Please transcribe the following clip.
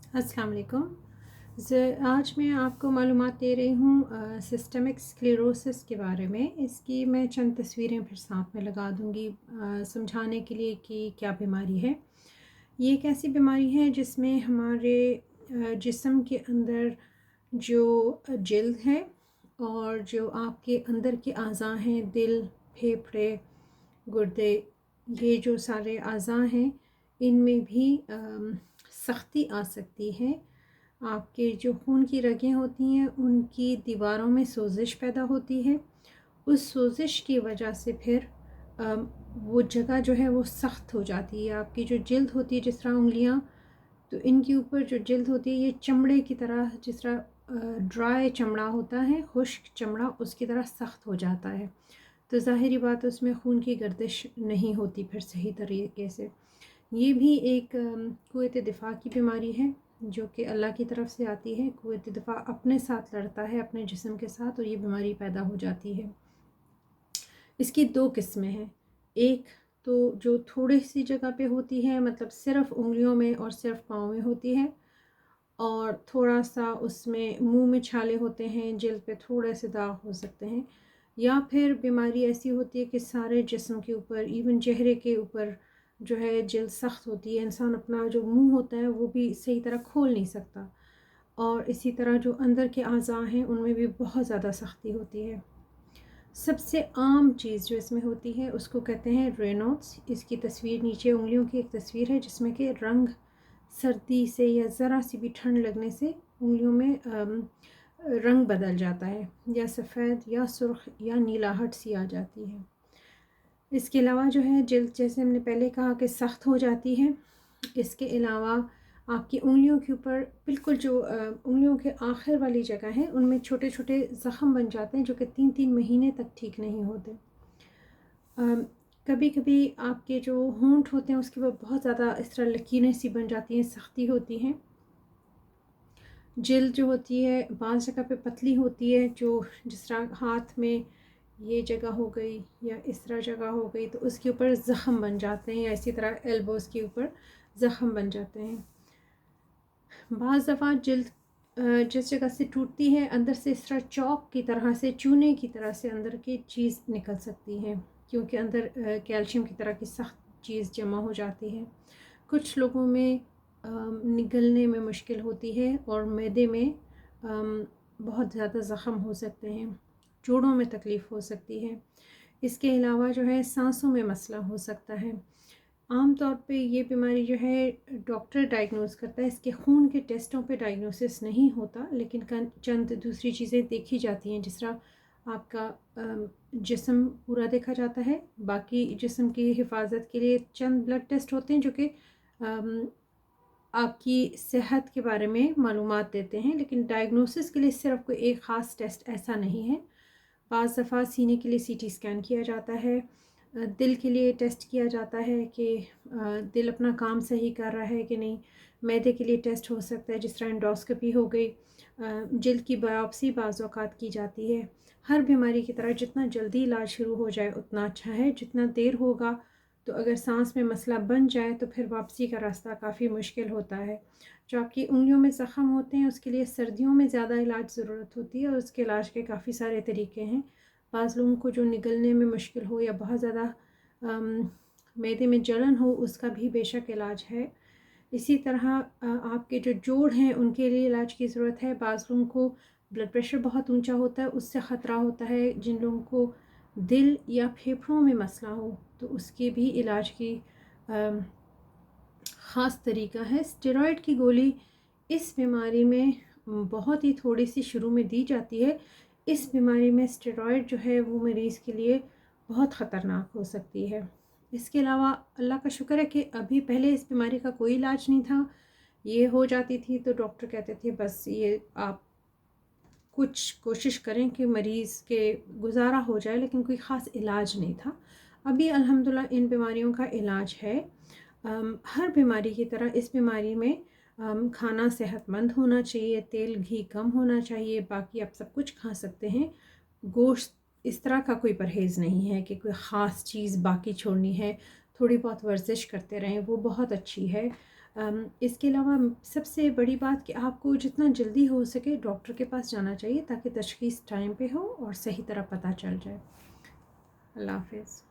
अस्सलाम वालेकुम। आज मैं आपको मालूमात दे रही हूँ सिस्टमिक स्क्लेरोसिस के बारे में। इसकी मैं चंद तस्वीरें फिर साथ में लगा दूँगी समझाने के लिए कि क्या बीमारी है। ये एक ऐसी बीमारी है जिसमें हमारे जिस्म के अंदर जो जल्द है और जो आपके अंदर के अज़ा हैं, दिल, फेफड़े, गुर्दे, ये जो सारे अज़ा हैं, इनमें भी सख्ती आ सकती है। आपके जो खून की रगें होती हैं उनकी दीवारों में सोजिश पैदा होती है। उस सोजिश की वजह से फिर वो जगह जो है वो सख्त हो जाती है। आपकी जो जिल्द होती है, जिस तरह उंगलियां, तो इनके ऊपर जो जिल्द होती है ये चमड़े की तरह, जिस तरह ड्राई चमड़ा होता है, खुश्क चमड़ा, उसकी तरह सख्त हो जाता है। तो ज़ाहिरी बात है उसमें खून की गर्दिश नहीं होती फिर सही तरीके से। ये भी एक क़ुव्वत दिफ़ा की बीमारी है जो कि अल्लाह की तरफ से आती है। क़ुव्वत दिफ़ा अपने साथ लड़ता है, अपने जिस्म के साथ, और ये बीमारी पैदा हो जाती है। इसकी दो किस्में हैं। एक तो जो थोड़ी सी जगह पे होती है, मतलब सिर्फ़ उंगलियों में और सिर्फ़ पाँव में होती है, और थोड़ा सा उसमें मुंह में छाले होते हैं, जिल्द पे थोड़े से दाग हो सकते हैं। या फिर बीमारी ऐसी होती है कि सारे जिस्म के ऊपर, इवन चेहरे के ऊपर जो है जिल्द सख्त होती है। इंसान अपना जो मुंह होता है वो भी सही तरह खोल नहीं सकता, और इसी तरह जो अंदर के अज़ा हैं उनमें भी बहुत ज़्यादा सख्ती होती है। सबसे आम चीज़ जो इसमें होती है उसको कहते हैं रेनॉल्ड्स। इसकी तस्वीर नीचे उंगलियों की एक तस्वीर है जिसमें कि रंग सर्दी से या ज़रा सी भी ठंड लगने से उंगलियों में रंग बदल जाता है, या सफ़ेद या सुर्ख या नीलाहट सी आ जाती है। इसके अलावा जो है जिल्द, जैसे हमने पहले कहा, कि सख्त हो जाती है। इसके अलावा आपकी उंगलियों के ऊपर बिल्कुल जो उंगलियों के आखिर वाली जगह है उनमें छोटे छोटे ज़ख़म बन जाते हैं जो कि 3-3 महीने तक ठीक नहीं होते। कभी कभी आपके जो होंठ होते हैं उसके ऊपर बहुत ज़्यादा इस तरह लकीरें सी बन जाती हैं, सख्ती होती हैं। जिल्द जो होती है बाज़ जगह पे पतली होती है, जो जिस तरह हाथ में ये जगह हो गई या इस तरह जगह हो गई तो उसके ऊपर ज़ख़म बन जाते हैं, या इसी तरह एल्बोज़ के ऊपर ज़ख़म बन जाते हैं। बाज़ दफ़ा जिल्द जिस जगह से टूटती है अंदर से इस तरह चौक की तरह से, चूने की तरह से अंदर की चीज़ निकल सकती है, क्योंकि अंदर कैल्शियम की तरह की सख्त चीज़ जमा हो जाती है। कुछ लोगों में निगलने में मुश्किल होती है और मैदे में बहुत ज़्यादा ज़ख़म हो सकते हैं, जोड़ों में तकलीफ़ हो सकती है। इसके अलावा जो है सांसों में मसला हो सकता है। आम तौर पे ये बीमारी जो है डॉक्टर डायग्नोस करता है, इसके खून के टेस्टों पे डायग्नोसिस नहीं होता, लेकिन चंद दूसरी चीज़ें देखी जाती हैं, जिस तरह आपका जिस्म पूरा देखा जाता है। बाकी जिस्म की हिफाजत के लिए चंद ब्लड टेस्ट होते हैं जो कि आपकी सेहत के बारे में मालूमात देते हैं, लेकिन डायग्नोसिस के लिए सिर्फ कोई एक ख़ास टेस्ट ऐसा नहीं है। बाज़ दफ़ा सीने के लिए सीटी स्कैन किया जाता है, दिल के लिए टेस्ट किया जाता है कि दिल अपना काम सही कर रहा है कि नहीं। मैदे के लिए टेस्ट हो सकता है, जिस तरह एंडोस्कोपी हो गई। जिल्द की बायोप्सी बाज़ औक़ात की जाती है। हर बीमारी की तरह जितना जल्दी इलाज शुरू हो जाए उतना अच्छा है। जितना देर होगा, तो अगर सांस में मसला बन जाए तो फिर वापसी का रास्ता काफ़ी मुश्किल होता है। जो आपकी उंगलियों में ज़ख़म होते हैं उसके लिए सर्दियों में ज़्यादा इलाज ज़रूरत होती है, और उसके इलाज के काफ़ी सारे तरीके हैं। बाज़ लोगों को जो निगलने में मुश्किल हो या बहुत ज़्यादा मैदे में जलन हो, उसका भी बेशक इलाज है। इसी तरह आपके जो जोड़ हैं उनके लिए इलाज की ज़रूरत है। बाज़ लोगों को ब्लड प्रेशर बहुत ऊंचा होता है, उससे ख़तरा होता है। जिन लोगों को दिल या फेफड़ों में मसला हो तो उसके भी इलाज की ख़ास तरीका है। स्टेरॉयड की गोली इस बीमारी में बहुत ही थोड़ी सी शुरू में दी जाती है। इस बीमारी में स्टेरॉयड जो है वो मरीज़ के लिए बहुत ख़तरनाक हो सकती है। इसके अलावा अल्लाह का शुक्र है कि अभी पहले इस बीमारी का कोई इलाज नहीं था। ये हो जाती थी तो डॉक्टर कहते थे बस ये आप कुछ कोशिश करें कि मरीज़ के गुजारा हो जाए, लेकिन कोई ख़ास इलाज नहीं था। अभी अल्हम्दुलिल्लाह इन बीमारियों का इलाज है। हर बीमारी की तरह इस बीमारी में खाना सेहतमंद होना चाहिए, तेल घी कम होना चाहिए, बाकी आप सब कुछ खा सकते हैं। गोश्त इस तरह का कोई परहेज़ नहीं है कि कोई ख़ास चीज़ बाकी छोड़नी है। थोड़ी बहुत वर्जिश करते रहें, वो बहुत अच्छी है। اس کے علاوہ سب سے بڑی بات کہ آپ کو جتنا جلدی ہو سکے ڈاکٹر کے پاس جانا چاہیے تاکہ تشخیص ٹائم پہ ہو اور صحیح طرح پتہ چل جائے۔ اللہ حافظ۔